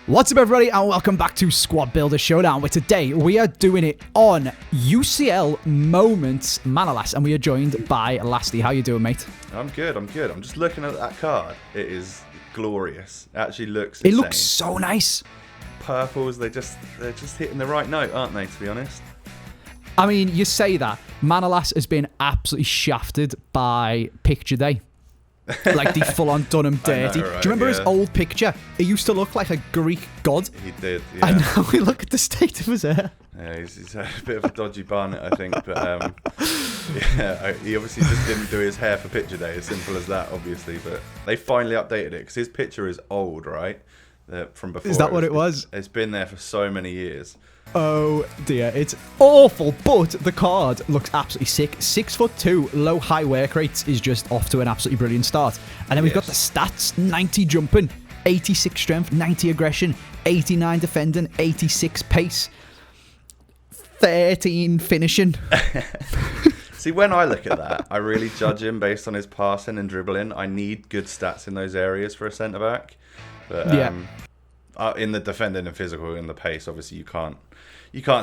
What's up, everybody, and welcome back to Squad Builder Showdown, where today we are doing it on UCL Moments Manolas, and we are joined by Lasty. How you doing, mate? I'm good. I'm just looking at that card. It is glorious. It actually looks insane. It looks so nice. Purples, they're just hitting the right note, aren't they, to be honest? I mean, you say that. Manolas has been absolutely shafted by Picture Day. Like the full-on done him dirty. Know, right? Do you remember his old picture? He used to look like a Greek god. He did, yeah. And now we look at the state of his hair. Yeah, he's had a bit of a dodgy barnet, I think. But yeah, he obviously just didn't do his hair for Picture Day. As simple as that, obviously. But they finally updated it because his picture is old, right? From before. Is that what it was? It's been there for so many years. Oh dear, it's awful, but the card looks absolutely sick. 6'2", low high work rates is just off to an absolutely brilliant start. And then we've got the stats: 90 jumping, 86 strength, 90 aggression, 89 defending, 86 pace, 13 finishing. See, when I look at that, I really judge him based on his passing and dribbling. I need good stats in those areas for a centre back. But in the defending and physical, in the pace, obviously you can't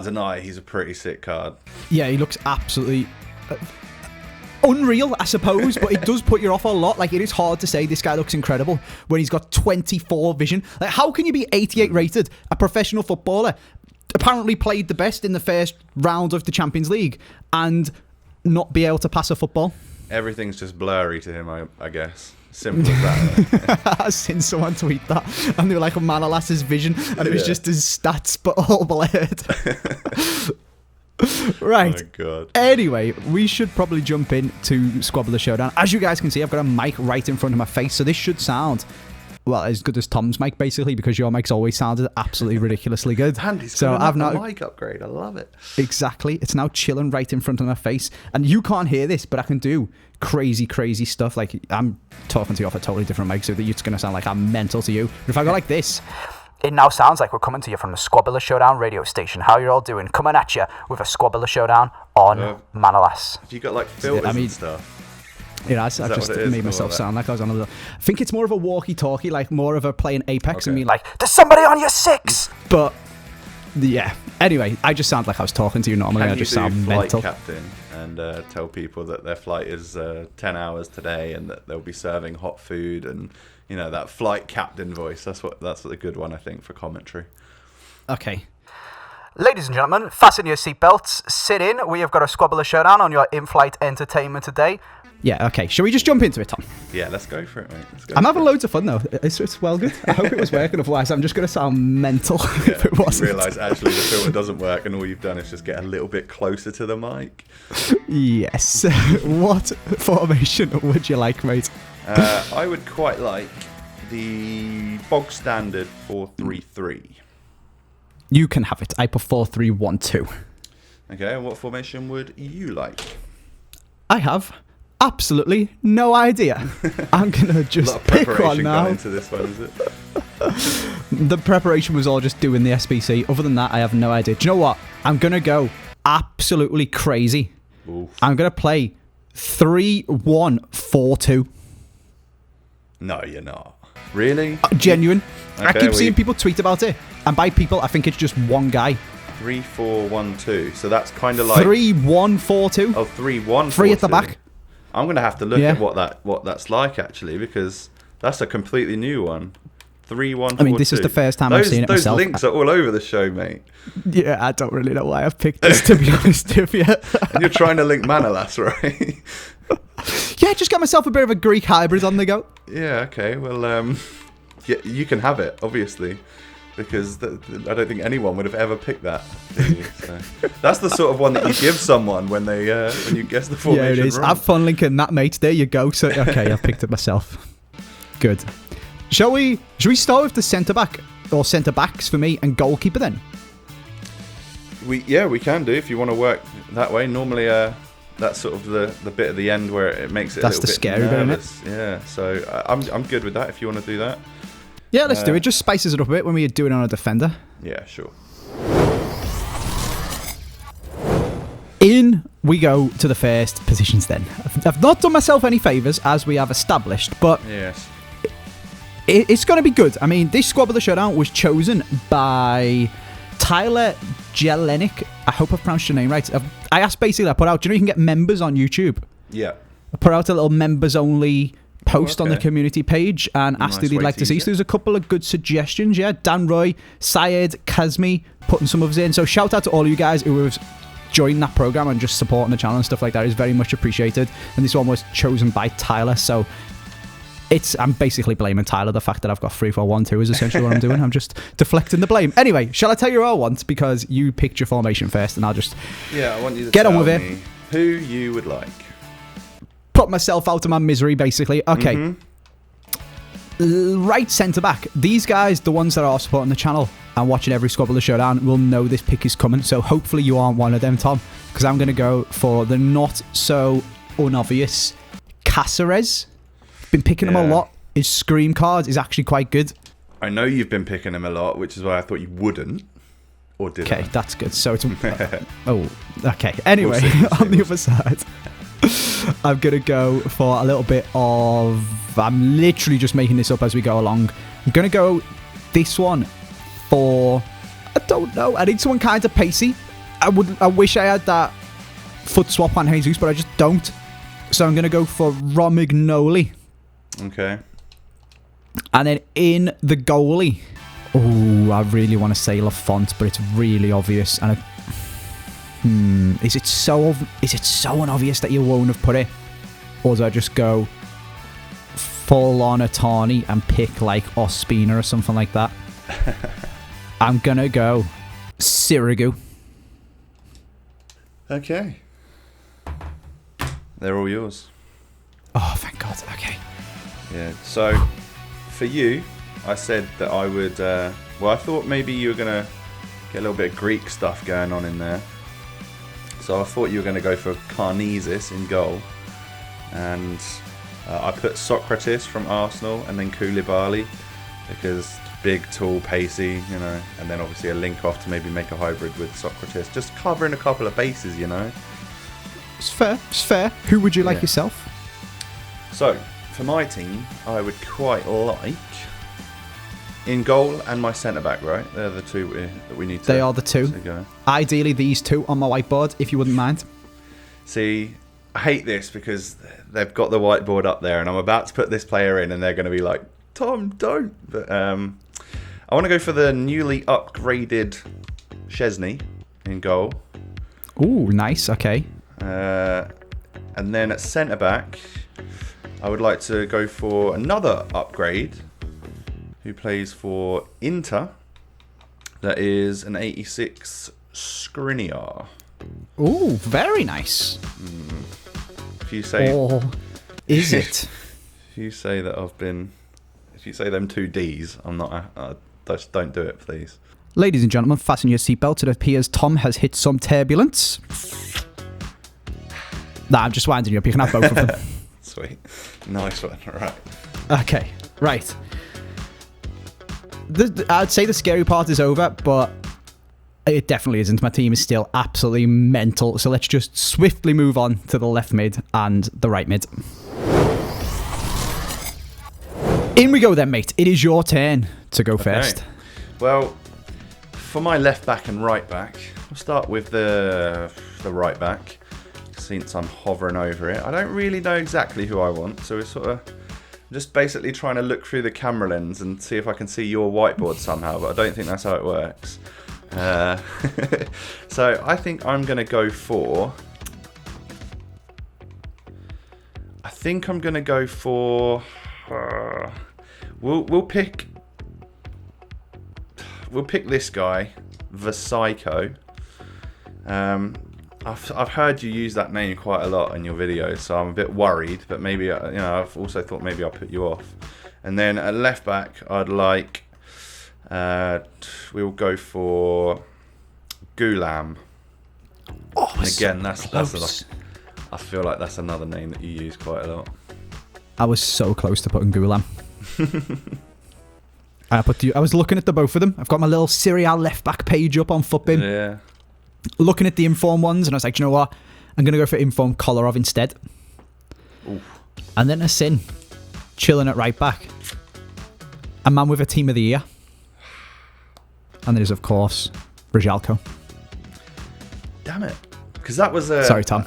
deny he's a pretty sick card. Yeah, he looks absolutely unreal, I suppose, but it does put you off a lot. Like, it is hard to say this guy looks incredible when he's got 24 vision. Like, how can you be 88 rated, a professional footballer, apparently played the best in the first round of the Champions League, and not be able to pass a football? Everyth's just blurry to him, I guess. Simple as that. I've seen someone tweet that, and they were like, Manolas's vision, and it was just his stats, but all blurred. Right. Oh my God. Anyway, we should probably jump into Squad Builder Showdown. As you guys can see, I've got a mic right in front of my face, so this should sound, well, as good as Tom's mic, basically, because your mic's always sounded absolutely ridiculously good. Andy's so I've not a mic upgrade. I love it. Exactly. It's now chilling right in front of my face, and you can't hear this, but I can do crazy stuff. Like, I'm talking to you off a totally different mic, so that it's going to sound like I'm mental to you. But if I go like this, it now sounds like we're coming to you from the Squad Builder Showdown radio station. How you're all doing? Coming at you with a Squad Builder Showdown on Manolas. Have you got like filters and stuff? Yeah, I've just made myself sound like I was on a little... I think it's more of a walkie-talkie, like more of a playing Apex and me like, there's somebody on your 6! But, yeah. Anyway, I just sound like I was talking to you normally. I just sound mental. Captain and tell people that their flight is 10 hours today and that they'll be serving hot food and, you know, that flight captain voice. That's a good one, I think, for commentary. Okay. Ladies and gentlemen, fasten your seatbelts, sit in. We have got a Squad Builder Showdown on your in-flight entertainment today. Yeah, okay. Shall we just jump into it, Tom? Yeah, let's go for it, mate. I'm having loads of fun, though. It's well good. I hope it was working. Otherwise, I'm just going to sound mental if it wasn't. You realise, actually, the filter doesn't work, and all you've done is just get a little bit closer to the mic. Yes. What formation would you like, mate? I would quite like the bog standard 4-3-3. You can have it. I prefer 4-3-1-2. Okay, and what formation would you like? I have absolutely no idea. I'm gonna just pick one now. Into this one, is it? The preparation was all just doing the SBC. Other than that, I have no idea. Do you know what? I'm gonna go absolutely crazy. Oof. I'm gonna play 3-1-4-2. No, you're not. Really? Genuine. Okay, I keep seeing people tweet about it, and by people, I think it's just one guy. 3-4-1-2. So that's kind of like 3-1-4-2. Oh, 3-1-4-2. 3 at the back. I'm gonna have to look at what that's like, actually, because that's a completely new one. 3-1-4-2. I mean, this is the first time I've seen it myself. Those links are all over the show, mate. Yeah, I don't really know why I've picked this, to be honest with you. And you're trying to link Manolas, right? Yeah, just got myself a bit of a Greek hybrid on the go. Yeah, okay. Well, yeah, you can have it, obviously, because I don't think anyone would have ever picked that. So that's the sort of one that you give someone when you guess the formation. Yeah, it is. Wrong. Have fun linking that, mate. There you go. So okay, I've picked it myself. Good. Shall we start with the centre back or centre backs for me and goalkeeper then? We can do if you want to work that way. Normally, that's sort of the bit at the end where it makes it. That's a little bit scary nervous. Bit, isn't it? Yeah. So I'm good with that. If you want to do that. Yeah, let's do it. Just spices it up a bit when we do it on a defender. Yeah, sure. In we go to the first positions then. I've not done myself any favours, as we have established, but yes. it's going to be good. I mean, this squad of the showdown was chosen by Tyler Jelinek. I hope I've pronounced your name right. I asked basically, I put out, do you know you can get members on YouTube? Yeah. I put out a little members only post on the community page and asked who they'd like to see. So there's a couple of good suggestions. Yeah, Dan Roy, Syed, Kazmi putting some of us in. So shout out to all of you guys who have joined that program and just supporting the channel and stuff like that is very much appreciated. And this one was chosen by Tyler. So I'm basically blaming Tyler. The fact that I've got 3-4-1-2 is essentially what I'm doing. I'm just deflecting the blame. Anyway, shall I tell you who I want? Because you picked your formation first, and I'll just I want you to get tell on with me it. Who you would like. Put myself out of my misery, basically. Okay. Right centre back. These guys, the ones that are supporting the channel and watching every Squabble the Showdown, will know this pick is coming. So hopefully you aren't one of them, Tom, because I'm going to go for the not so unobvious Caceres. Been picking him a lot. His scream card is actually quite good. I know you've been picking him a lot, which is why I thought you wouldn't. Or did Okay, that's good. So it's okay. Anyway, on the other side, I'm gonna go for a little bit of. I'm literally just making this up as we go along. I'm gonna go this one for. I don't know. I need someone kind of pacey. I wish I had that foot swap on Jesus, but I just don't. So I'm gonna go for Romagnoli. Okay. And then in the goalie, I really want to say Lafont, but it's really obvious. And is it so unobvious that you won't have put it, or do I just go full on Atani and pick like Ospina or something like that? I'm gonna go Sirigu. Okay. They're all yours. Oh, thank God. Okay. Yeah. So for you, I said that I would. I thought maybe you were gonna get a little bit of Greek stuff going on in there. So I thought you were going to go for Karnezis in goal, and I put Socrates from Arsenal, and then Koulibaly because big, tall, pacey, and then obviously a link off to maybe make a hybrid with Socrates, just covering a couple of bases, It's fair. It's fair. Who would you like yourself? So for my team, I would quite like. In goal and my centre-back, right? They're the two that we need to... They are the two. Go. Ideally, these two on my whiteboard, if you wouldn't mind. See, I hate this because they've got the whiteboard up there and I'm about to put this player in and they're going to be like, Tom, don't. But I want to go for the newly upgraded Szczesny in goal. Ooh, nice. Okay. And then at centre-back, I would like to go for another upgrade who plays for Inter. That is an 86 Skriniar. Ooh, very nice. If you say... is it? If you say that I've been... If you say them two Ds, I'm not... just don't do it, please. Ladies and gentlemen, fasten your seatbelt. It appears Tom has hit some turbulence. Nah, I'm just winding you up. You can have both of them. Sweet. Nice one. All right. Okay, right. I'd say the scary part is over, but it definitely isn't. My team is still absolutely mental. So let's just swiftly move on to the left mid and the right mid. In we go then, mate. It is your turn to go first. Well, for my left back and right back, I'll start with the right back, since I'm hovering over it. I don't really know exactly who I want, so we're sort of just basically trying to look through the camera lens and see if I can see your whiteboard somehow, but I don't think that's how it works. So I think I'm going to go for... We'll pick this guy, Vasaico. I've heard you use that name quite a lot in your videos, so I'm a bit worried. But maybe I've also thought maybe I'll put you off. And then at left back, I'd like we'll go for Gulam. Oh, and again, that's close. I feel like that's another name that you use quite a lot. I was so close to putting Gulam. I was looking at the both of them. I've got my little Serial left back page up on Footbin. Yeah. Looking at the Inform ones, and I was like, you know what? I'm going to go for Inform Kolarov instead. Oof. And then a sin, chilling at right back. A man with a team of the year. And there is, of course, Rajalko. Damn it. Because that was a... Sorry, Tom.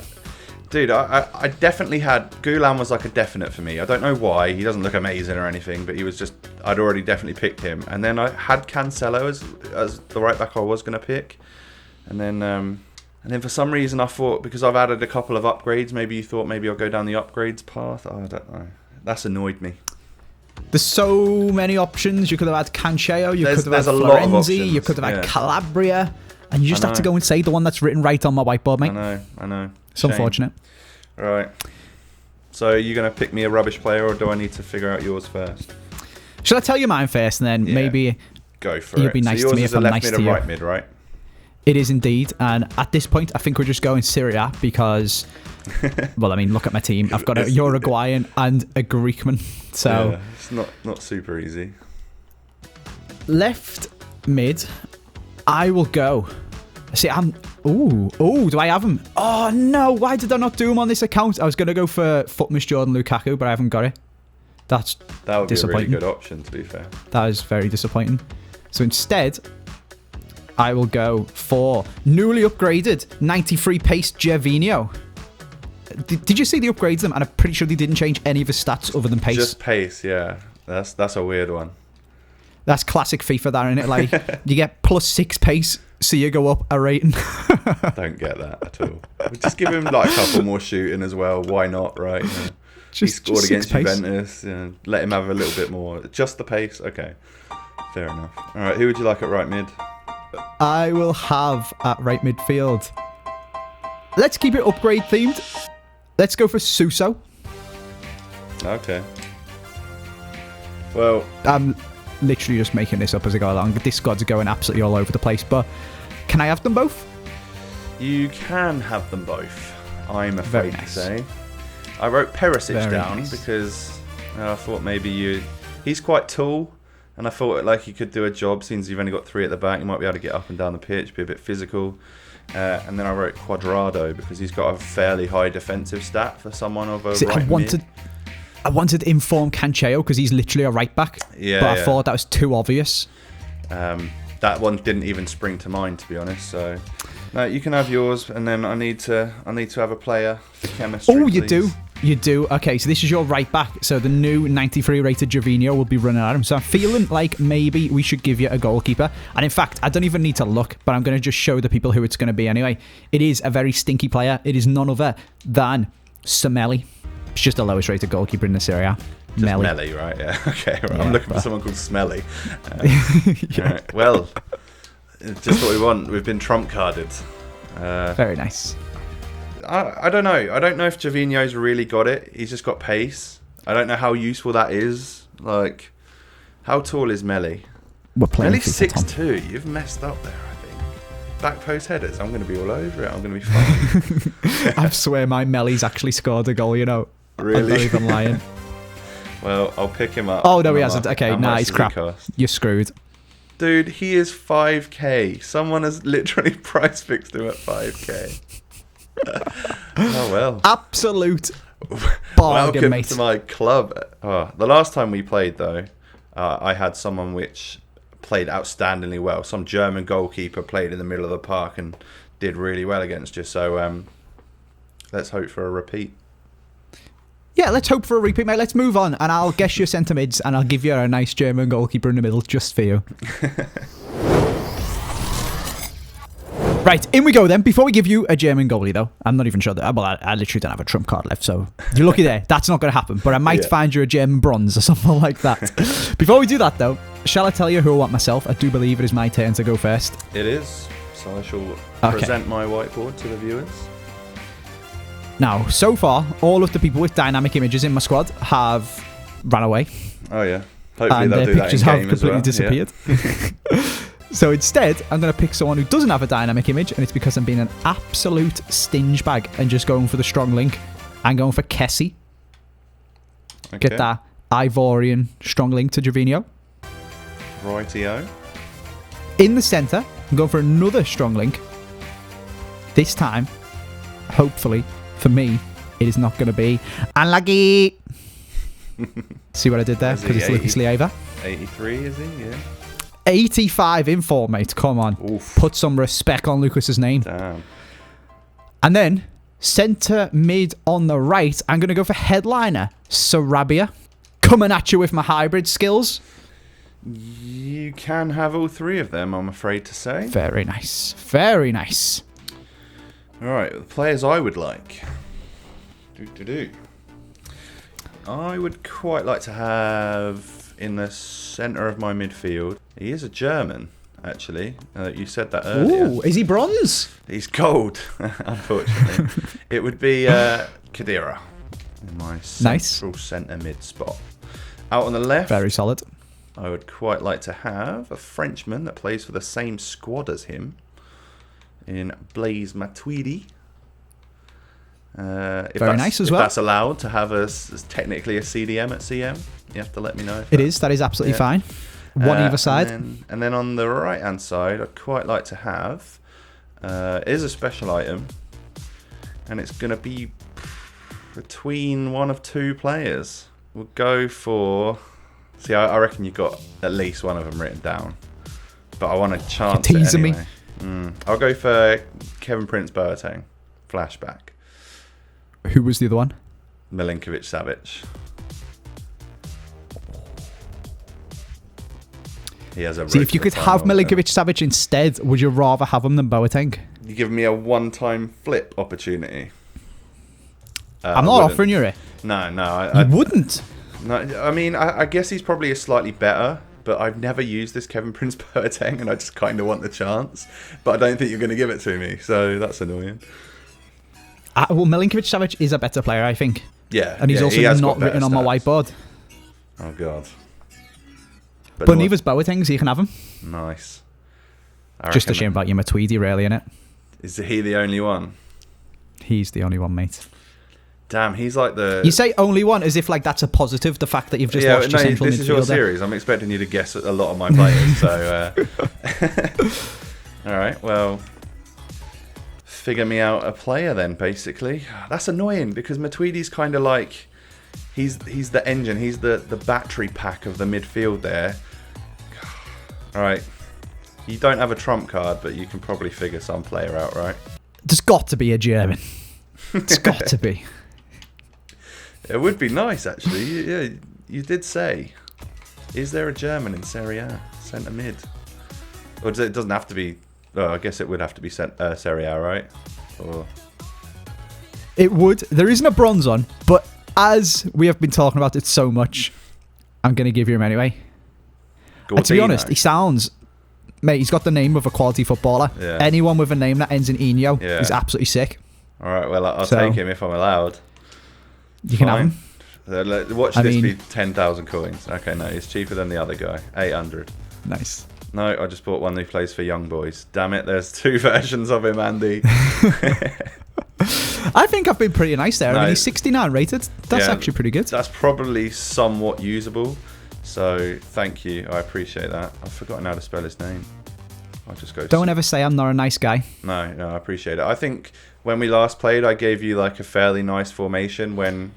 Dude, I definitely had... Gulam was like a definite for me. I don't know why. He doesn't look amazing or anything, but he was just... I'd already definitely picked him. And then I had Cancelo as the right back I was going to pick. And then for some reason I thought, because I've added a couple of upgrades, maybe you thought maybe I'll go down the upgrades path. Oh, I don't know. That's annoyed me. There's so many options. You could have had Cancelo, you could have had Florenzi, you could have had Calabria, and you just have to go and say the one that's written right on my whiteboard, mate. I know. It's unfortunate. Right. So are you going to pick me a rubbish player, or do I need to figure out yours first? Shall I tell you mine first, and then maybe go for you'll be nice to me if I'm nice to you? Right mid, right? It is indeed, and at this point, I think we're just going Syria because, well, I mean, look at my team. I've got a Uruguayan and a Greekman, so yeah, it's not super easy. Left mid, I will go. See, do I have him? Oh no! Why did I not do him on this account? I was going to go for Footmas Jordan Lukaku, but I haven't got it. That would be a really good option, to be fair. That is very disappointing. So instead, I will go for newly upgraded 93 pace Gervinho. Did you see the upgrades them? And I'm pretty sure they didn't change any of his stats other than pace. Just pace, yeah. That's a weird one. That's classic FIFA, that, isn't it? Like, you get +6 pace, so you go up a rating. Don't get that at all. Just give him like a couple more shooting as well. Why not, right? You know, he scored against Juventus. Let him have a little bit more. Just the pace? Okay. Fair enough. All right, who would you like at right mid? I will have at right midfield. Let's keep it upgrade themed. Let's go for Suso. Okay. Well, I'm literally just making this up as I go along. This squad's going absolutely all over the place, but can I have them both? You can have them both, I'm afraid to say. I wrote Perisic down because I thought maybe he's quite tall, and I thought like he could do a job since you've only got 3 at the back. You might be able to get up and down the pitch, be a bit physical. And then I wrote Cuadrado because he's got a fairly high defensive stat for someone of a right mid. I wanted to inform Cancelo because he's literally a right back, but I thought that was too obvious. That one didn't even spring to mind, to be honest. So no, you can have yours, and then I need to have a player for chemistry. Oh, you do. Okay, so this is your right back. So the new 93 rated Gervinho will be running at him. So I'm feeling like maybe we should give you a goalkeeper. And in fact, I don't even need to look, but I'm going to just show the people who it's going to be anyway. It is a very stinky player. It is none other than Smelly. It's just the lowest rated goalkeeper in this area. Smelly, right? Yeah. Okay. Right. I'm looking for someone called Smelly. Right. Well, it's just what we want. We've been trump carded. Very nice. I don't know. I don't know if Gervinho's really got it. He's just got pace. I don't know how useful that is. Like, how tall is Melly? Melly's 6'2". You've messed up there, I think. Back post headers. I'm going to be all over it. I'm going to be fine. I swear my Melly's actually scored a goal, you know. Really? I'm not even lying. Well, I'll pick him up. Oh, no, he hasn't. Okay, nah, he's crap. You're screwed. Dude, he is 5k. Someone has literally price fixed him at 5k. Oh well. Absolute bargain, welcome mate. to my club. The last time we played, though, I had someone which played outstandingly well. Some German goalkeeper played in the middle of the park and did really well against you. So let's hope for a repeat. Yeah, let's hope for a repeat, mate. Let's move on, and I'll guess your centre mids, and I'll give you a nice German goalkeeper in the middle just for you. Right, in we go then. Before we give you a German goalie, though, I'm not even sure that... Well, I literally don't have a trump card left, so you're lucky there. That's not going to happen, but I might find you a German bronze or something like that. Before we do that, though, shall I tell you who I want myself? I do believe it is my turn to go first. It is, so I shall present my whiteboard to the viewers. Now, so far, all of the people with dynamic images in my squad have ran away. Oh, yeah. Hopefully and they'll their do that pictures in have game completely as well. disappeared. So instead, I'm going to pick someone who doesn't have a dynamic image, and it's because I'm being an absolute stinge bag and just going for the strong link. I'm going for Kessie. Okay. Get that Ivorian strong link to Gervinho. Rightio. In the centre, I'm going for another strong link. This time, hopefully, for me, it is not going to be unlucky. See what I did there? Because it's Lucas Leiva. 83, is he? Yeah. 85 in form, mate. Come on. Oof. Put some respect on Lucas's name. Damn. And then, centre mid on the right, I'm going to go for headliner, Sarabia. Coming at you with my hybrid skills. You can have all three of them, I'm afraid to say. Very nice. Very nice. All right, the players I would like. I would quite like to have in the centre of my midfield. He is a German, actually. You said that earlier. Ooh, is he bronze? He's gold, unfortunately. It would be Khedira in my central centre mid spot. Out on the left, very solid. I would quite like to have a Frenchman that plays for the same squad as him in Blaise Matuidi. Very nice as well. If that's allowed to have as technically a CDM at CM, you have to let me know. It is. That is absolutely fine. One either side. And then on the right hand side, I'd quite like to have is a special item, and it's going to be between one of two players. We'll go for. See, I reckon you've got at least one of them written down, but I want to chance it anyway. Me. I'll go for Kevin Prince Boateng, flashback. Who was the other one? Milinkovic Savic. He has a. See, if you could have Milinkovic Savic instead, would you rather have him than Boateng? You give me a one-time flip opportunity. I'm not offering you it. No, I wouldn't. No, I mean, I guess he's probably a slightly better, but I've never used this Kevin Prince Boateng, and I just kind of want the chance. But I don't think you're going to give it to me, so that's annoying. Well, Milinkovic Savic is a better player, I think. Yeah, and he's also not written on my whiteboard. Oh god. But neither's Boateng, so you can have him. Nice. Just a shame about your Matuidi, really, innit? Is he the only one? He's the only one, mate. Damn, he's like the... You say only one as if like that's a positive, the fact that you've just lost your central midfielder. This is your series. I'm expecting you to guess a lot of my players, so... Alright, well... Figure me out a player then, basically. That's annoying, because Matuidi's kind of like... He's the engine, he's the battery pack of the midfield there. Alright. You don't have a trump card, but you can probably figure some player out, right? There's got to be a German. It's got to be. It would be nice, actually. Yeah, you did say. Is there a German in Serie A? Centre mid? Or it doesn't have to be... Oh, I guess it would have to be Serie A, right? Or... It would. There isn't a bronze on, but as we have been talking about it so much, I'm going to give you him anyway. And to be honest, he sounds... Mate, he's got the name of a quality footballer. Yeah. Anyone with a name that ends in Eno is absolutely sick. All right, well, I'll take him if I'm allowed. You can have him. Watch this be 10,000 coins. Okay, no, he's cheaper than the other guy. 800. Nice. No, I just bought one who plays for Young Boys. Damn it, there's two versions of him, Andy. I think I've been pretty nice there. I mean, he's 69 rated. That's actually pretty good. That's probably somewhat usable. So, thank you. I appreciate that. I've forgotten how to spell his name. I'll just go. Don't ever say I'm not a nice guy. No, I appreciate it. I think when we last played, I gave you like a fairly nice formation when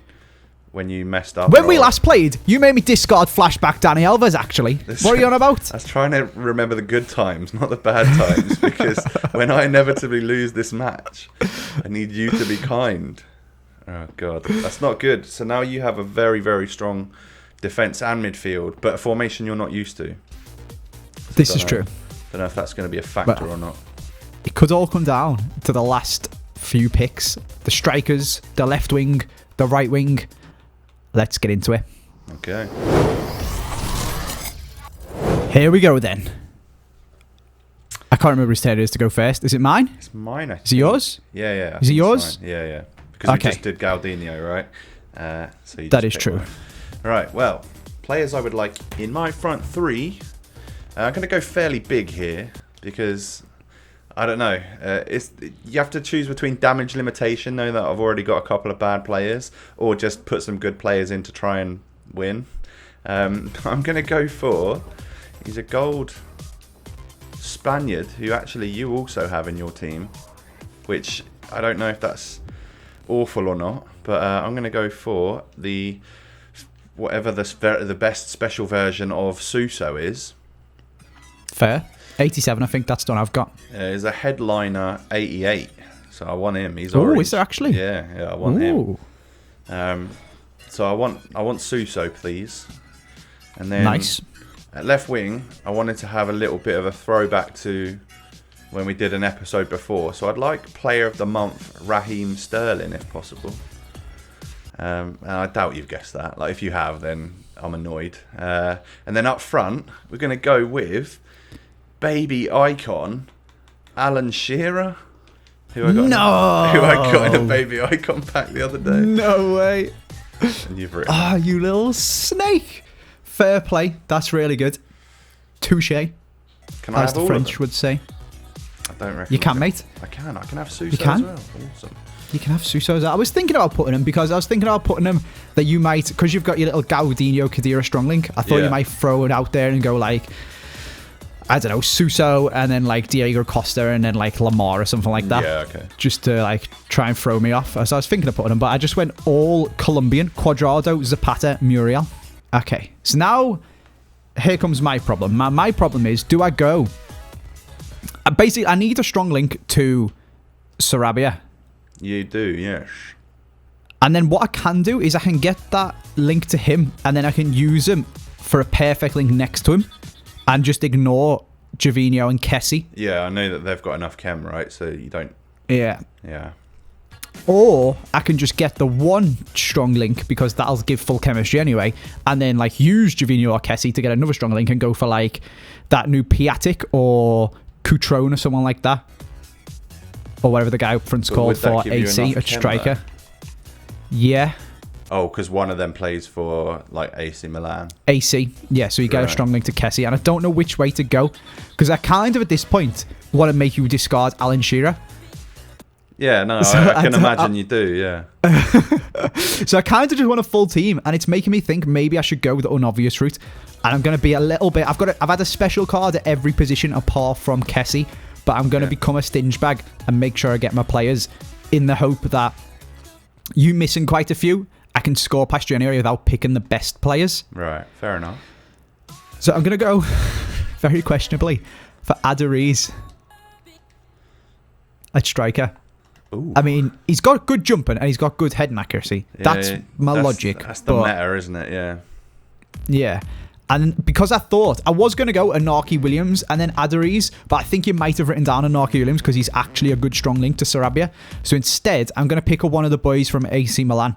you messed up. When we last played, you made me discard flashback Danny Alves, actually. What are you on about? I was trying to remember the good times, not the bad times, because when I inevitably lose this match, I need you to be kind. Oh, God. That's not good. So now you have a very, very strong defence and midfield, but a formation you're not used to. So this is true. Don't know if that's going to be a factor or not. It could all come down to the last few picks. The strikers, the left wing, the right wing. Let's get into it. Okay. Here we go then. I can't remember whose turn it is to go first. Is it mine? It's mine, I think. Is it yours? Yeah. Is it yours? Yeah. Because we just did Galdino, right? So that is true. Right, well, players I would like in my front three. I'm going to go fairly big here because, I don't know, you have to choose between damage limitation, knowing that I've already got a couple of bad players, or just put some good players in to try and win. I'm going to go for, he's a gold Spaniard who actually you also have in your team, which I don't know if that's awful or not, but I'm going to go for the whatever the best special version of Suso is. Fair. 87, I think that's the one I've got. Is a headliner 88. So I want him. He's orange. Oh, is there actually? Yeah, I want him. So I want Suso, please. And then nice. At left wing, I wanted to have a little bit of a throwback to when we did an episode before. So I'd like Player of the Month, Raheem Sterling, if possible. And I doubt you've guessed that. Like, if you have, then I'm annoyed. And then up front, we're going to go with baby icon Alan Shearer, who I got in a baby icon pack the other day. No way. And you've written. Ah, you little snake. Fair play. That's really good. Touche. Can I as have the all French of them? would say. I don't reckon. You can, mate. I can have Suso You can? as well. Awesome. You can have Suso's. I was thinking about putting him because I was thinking about putting him that you might, because you've got your little Gaudinho Khedira strong link. I thought you might throw it out there and go like, I don't know, Suso and then like Diego Costa and then like Lamar or something like that. Yeah, okay. Just to like try and throw me off. So I was thinking of putting him, but I just went all Colombian, Cuadrado, Zapata, Muriel. Okay, so now here comes my problem. My problem is, do I go? Basically, I need a strong link to Sarabia. You do, yes. And then what I can do is I can get that link to him and then I can use him for a perfect link next to him and just ignore Gervinho and Kessie. Yeah, I know that they've got enough chem, right? So you don't... Yeah. Yeah. Or I can just get the one strong link because that'll give full chemistry anyway and then like use Gervinho or Kessie to get another strong link and go for like that new Piatek or Cutrone or someone like that. Or whatever the guy up front's called for AC, a striker. Yeah. Oh, because one of them plays for like AC Milan. AC, yeah. So you get a strong link to Kessie, and I don't know which way to go because I kind of at this point want to make you discard Alan Shearer. Yeah, no, so I can imagine you do. Yeah. So I kind of just want a full team, and it's making me think maybe I should go the unobvious route. And I'm going to be a little bit. I've had a special card at every position apart from Kessie. But I'm going to become a stinge bag and make sure I get my players in the hope that you missing quite a few, I can score past you anyway without picking the best players. Right, fair enough. So I'm going to go, very questionably, for Aduriz at striker. Ooh. I mean, he's got good jumping and he's got good heading accuracy. That's my logic. That's the meta, isn't it? Yeah. Yeah. And because I thought I was going to go Anarchy Williams and then Aduriz, but I think you might have written down Anarchy Williams because he's actually a good strong link to Sarabia. So instead, I'm going to pick up one of the boys from AC Milan.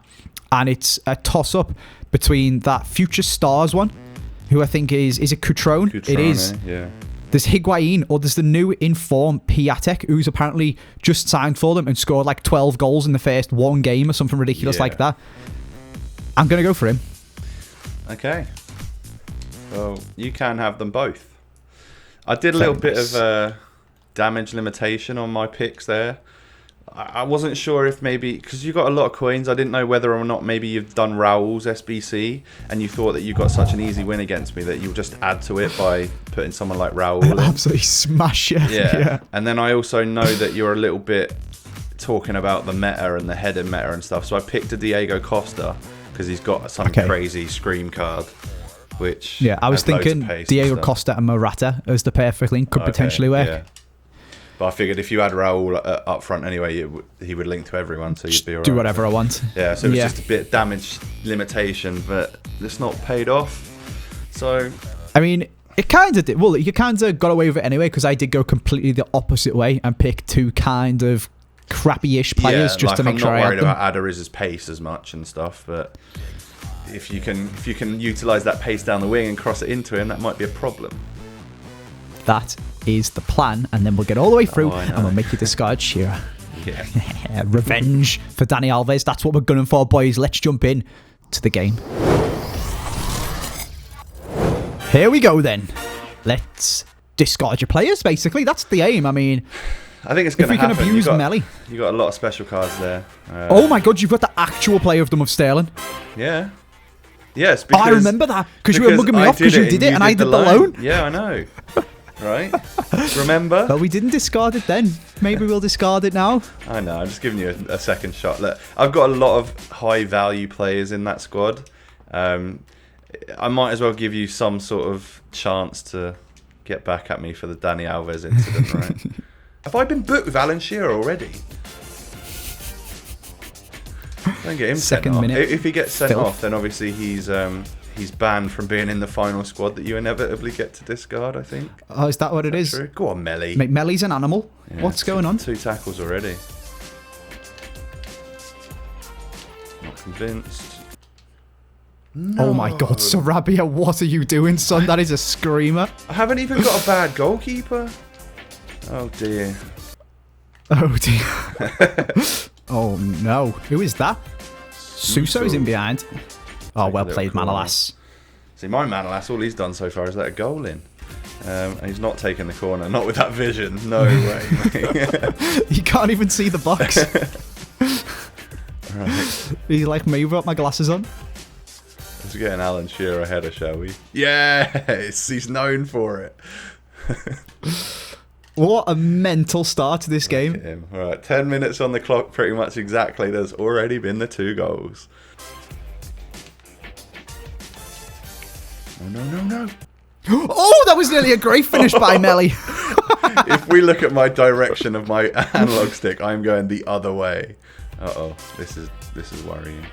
And it's a toss-up between that Future Stars one, who I think is it Cutrone? It is. Yeah. There's Higuain, or there's the new in-form Piatek, who's apparently just signed for them and scored like 12 goals in the first one game or something ridiculous like that. I'm going to go for him. Okay. Well, you can have them both. I did a little bit of damage limitation on my picks there. I wasn't sure if maybe, because you got a lot of coins, I didn't know whether or not maybe you've done Raul's SBC and you thought that you got such an easy win against me that you'll just add to it by putting someone like Raul in. Absolutely smash you. Yeah. And then I also know that you're a little bit talking about the meta and the header meta and stuff. So I picked a Diego Costa because he's got some crazy scream card. Which I was thinking Diego Costa and Morata as the perfect link could potentially work. Yeah. But I figured if you had Raul up front anyway, he would link to everyone, so you'd be alright. Do whatever I want. Yeah, so it was just a bit damage limitation, but it's not paid off. So, I mean, it kind of did. Well, you kind of got away with it anyway because I did go completely the opposite way and pick two kind of crappy-ish players just to make sure I had them. I'm not worried about Adariz's pace as much and stuff, but if you can utilise that pace down the wing and cross it into him, that might be a problem. That is the plan, and then we'll get all the way through and we'll make you discard Shearer. Yeah. Revenge for Dani Alves. That's what we're gunning for, boys. Let's jump in to the game. Here we go then. Let's discard your players, basically. That's the aim. I mean, I think it's going to happen. If we can abuse Melly. You got a lot of special cards there. Oh my god, you've got the actual player of them of Sterling. Yeah. Yes, because... I remember that, because you were mugging me off because you did it and I did the loan. Yeah, I know. Right? Remember? Well, we didn't discard it then. Maybe we'll discard it now. I know, I'm just giving you a second shot. Look, I've got a lot of high value players in that squad. I might as well give you some sort of chance to get back at me for the Dani Alves incident, right? Have I been booked with Alan Shearer already? Don't get him sent off. If he gets sent off, then obviously he's banned from being in the final squad that you inevitably get to discard, I think. Oh, is that what it is? True? Go on, Melly. Mate, Melly's an animal. Yeah, What's going on? 2 tackles already. Not convinced. No. Oh my God, Sarabia, what are you doing, son? That is a screamer. I haven't even got a bad goalkeeper. Oh dear. Oh dear. Oh no. Who is that? Suso's in behind. Oh, well played, Manolas. See, my Manolas, all he's done so far is let a goal in. And he's not taking the corner. Not with that vision. No way. You can't even see the box. Right. He's like me without my glasses on. Let's get an Alan Shearer header, shall we? Yes! He's known for it. What a mental start to this game. All right, 10 minutes on the clock, pretty much exactly. There's already been the 2 goals. No. Oh, that was nearly a great finish by Melly. If we look at my direction of my analog stick, I'm going the other way. Uh-oh, this is worrying.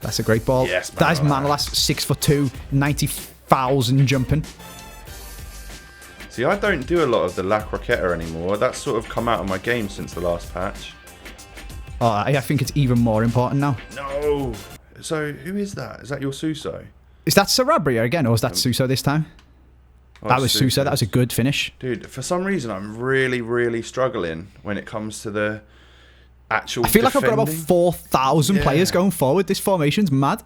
That's a great ball. Yes, that is Manolas, 6'2", 90,000 jumping. See, I don't do a lot of the La Croqueta anymore. That's sort of come out of my game since the last patch. Oh, I think it's even more important now. No! So, who is that? Is that your Suso? Is that Sarabia again, or is that Suso this time? Oh, that was Suso. That was a good finish. Dude, for some reason, I'm really, really struggling when it comes to the actual I feel like defending. I've got about 4,000 players going forward. This formation's mad.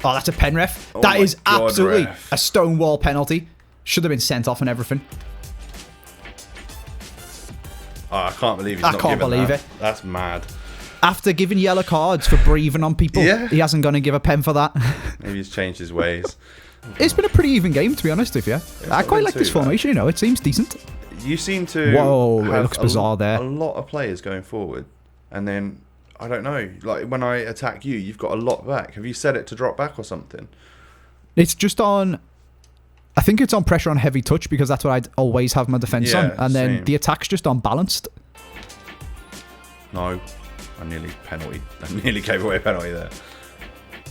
Oh, that's a pen ref. Oh that is God, absolutely ref. a stonewall penalty. Should have been sent off and everything. Oh, I can't believe he's not can't given believe that. it. That's mad. After giving yellow cards for breathing on people, he hasn't gone and give a pen for that. Maybe he's changed his ways. It's been a pretty even game, to be honest with you. I quite like this formation, you know. It seems decent. You seem to it looks bizarre there. A lot of players going forward. And then, I don't know, like when I attack you, you've got a lot back. Have you set it to drop back or something? It's just on... I think it's on pressure on heavy touch because that's what I'd always have my defence on. And then the attack's just unbalanced. No. I nearly gave away a penalty there.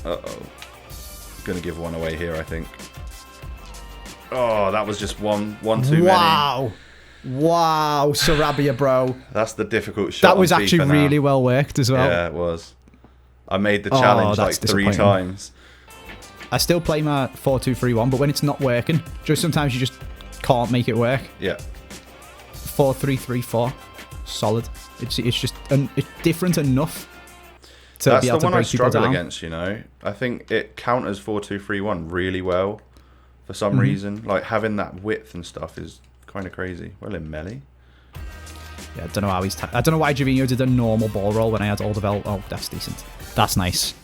Uh-oh. Going to give one away here, I think. Oh, that was just one too many. Wow, Sarabia, bro. That's the difficult shot. That was actually really well worked as well. Yeah, it was. I made the challenge like 3 times. I still play my 4-2-3-1, but when it's not working, just sometimes you just can't make it work. Yeah. 4-3-3-4, solid. It's just it's different enough to That's be able to break people down. the one I struggle against, you know. I think it counters 4-2-3-1 really well for some reason. Like having that width and stuff is kind of crazy. Well in Melly. Yeah, I don't know how he's... I don't know why Jovino did a normal ball roll when I had Alderweireld. Oh, that's decent. That's nice.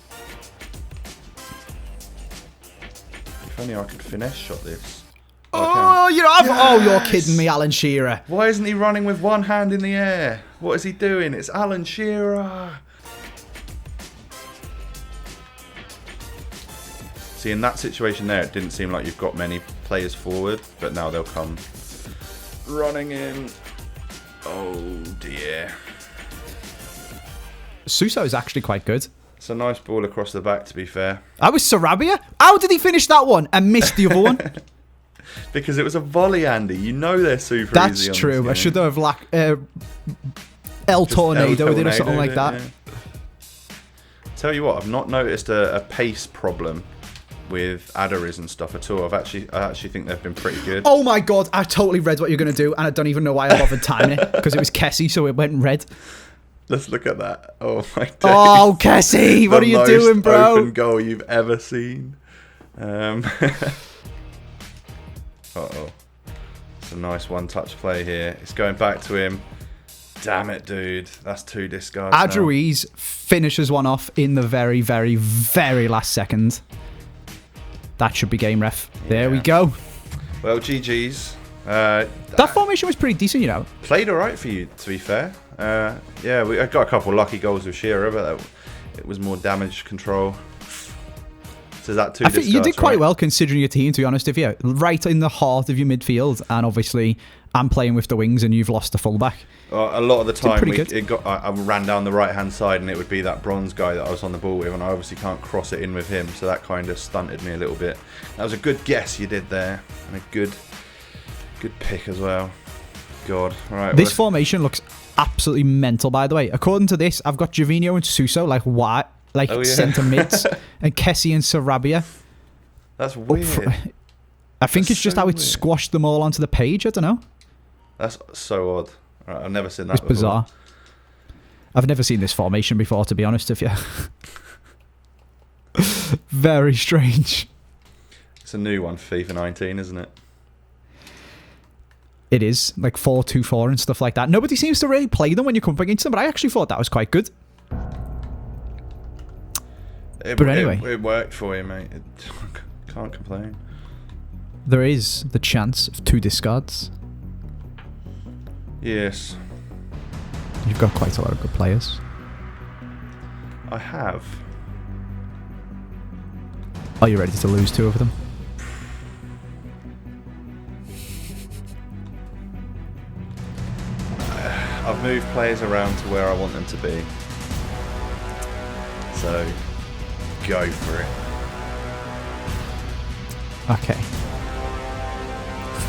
If only I could finesse shot this. You're kidding me, Alan Shearer. Why isn't he running with one hand in the air? What is he doing? It's Alan Shearer. See, in that situation there, it didn't seem like you've got many players forward, but now they'll come running in. Oh dear. Suso is actually quite good. It's a nice ball across the back, to be fair. That was Sarabia? How did he finish that one and miss the other one? Because it was a volley, Andy. You know they're super That's easy on true. this I should have El Tornado with it or something like that. Yeah. Tell you what, I've not noticed a pace problem with Adaris and stuff at all. I actually think they've been pretty good. Oh my God, I totally read what you're going to do and I don't even know why I bothered timing it because it was Kessie, so it went red. Let's look at that. Oh my days. Oh, Kessie, what are you doing, bro? Open goal you've ever seen. Uh-oh. It's a nice one-touch play here. It's going back to him. Damn it, dude. That's 2 discards. Adruiz finishes one off in the very, very, very last second. That should be game ref. Yeah. There we go. Well, GG's. That formation was pretty decent, you know. Played all right for you, to be fair. Yeah, I got a couple lucky goals with Shearer, but it was more damage control. So is that two I think you did quite right? well considering your team, to be honest with you. Right in the heart of your midfield, and obviously I'm playing with the wings and you've lost the fullback. A lot of the time, I I ran down the right-hand side and it would be that bronze guy that I was on the ball with, and I obviously can't cross it in with him, so that kind of stunted me a little bit. That was a good guess you did there, and a good pick as well. God. All right. This formation looks absolutely mental, by the way. According to this, I've got Jovino and Suso centre mids, and Kessie and Sarabia. That's weird. I think it's just how it squashed them all onto the page. I don't know. That's so odd. Right, I've never seen that It's before. bizarre. I've never seen this formation before, to be honest with you. Very strange. It's a new one for FIFA 19, isn't it? It is, like 4-2-4 and stuff like that. Nobody seems to really play them when you come up against them, but I actually thought that was quite good. But anyway. It worked for you, mate. Can't complain. There is the chance of 2 discards. Yes. You've got quite a lot of good players. I have. Are you ready to lose 2 of them? I've moved players around to where I want them to be. So, go for it. Okay.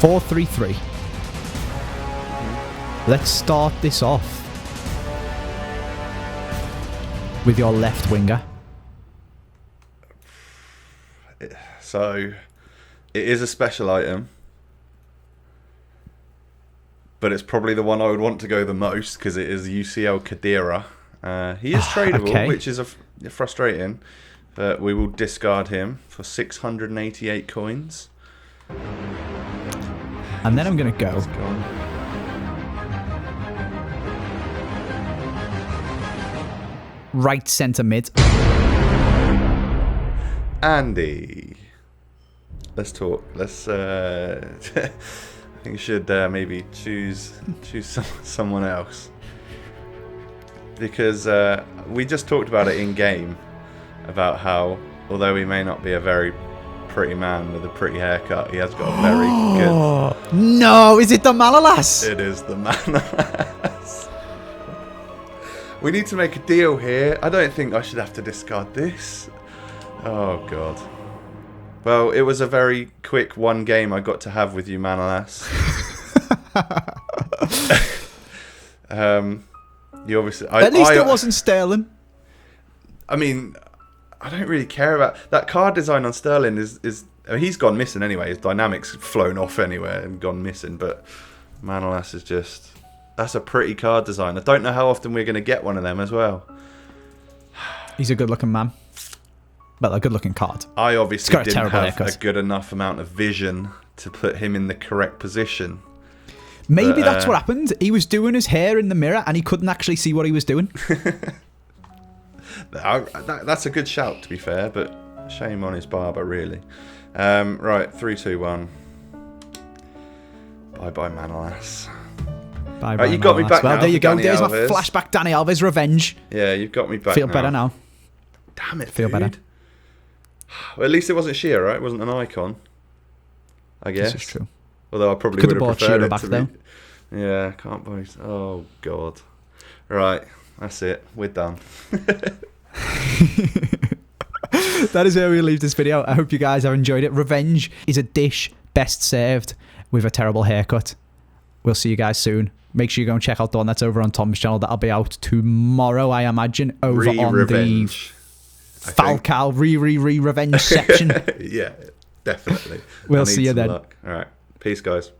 4-3-3. Let's start this off with your left winger. So, it is a special item, but it's probably the one I would want to go the most because it is UCL Khedira. He is tradable, okay. which is frustrating, but we will discard him for 688 coins. And then I'm going to go. Right centre mid. Andy. Let's talk. Let's. I think you should maybe choose someone else, because we just talked about it in game about how, although he may not be a very pretty man with a pretty haircut, he has got a very good. No, is it the Manolas? It is the Manolas. We need to make a deal here. I don't think I should have to discard this. Oh God. Well, it was a very quick one game I got to have with you, Manolas. You obviously. At least it wasn't Sterling. I mean, I don't really care about that card design on Sterling. I mean, he's gone missing anyway. His dynamics flown off anywhere and gone missing. But Manolas is just. That's a pretty card design. I don't know how often we're going to get one of them as well. He's a good-looking man. Well, a good-looking card. I obviously didn't have haircut. a good enough amount of vision to put him in the correct position. Maybe that's what happened. He was doing his hair in the mirror and he couldn't actually see what he was doing. That's a good shout, to be fair, but shame on his barber, really. Right, 3, 2, 1. Bye-bye, Manolas. Bye, right, you got me back now. Well, there you go. Danny There's Alves. my flashback Danny Alves revenge. Yeah, you've got me back Feel better now. Damn it, Feel dude. better. Well, at least it wasn't Shearer, right? It wasn't an icon, I guess. This is true. Although I probably Could would have have bought preferred Shearer it back to though. be. Yeah, can't buy. Oh God. Right, that's it. We're done. That is where we leave this video. I hope you guys have enjoyed it. Revenge is a dish best served with a terrible haircut. We'll see you guys soon. Make sure you go and check out the one that's over on Tom's channel. That'll be out tomorrow, I imagine, over on Revenge, the Falcao revenge section. Yeah, definitely. We'll see you then. Luck. All right. Peace, guys.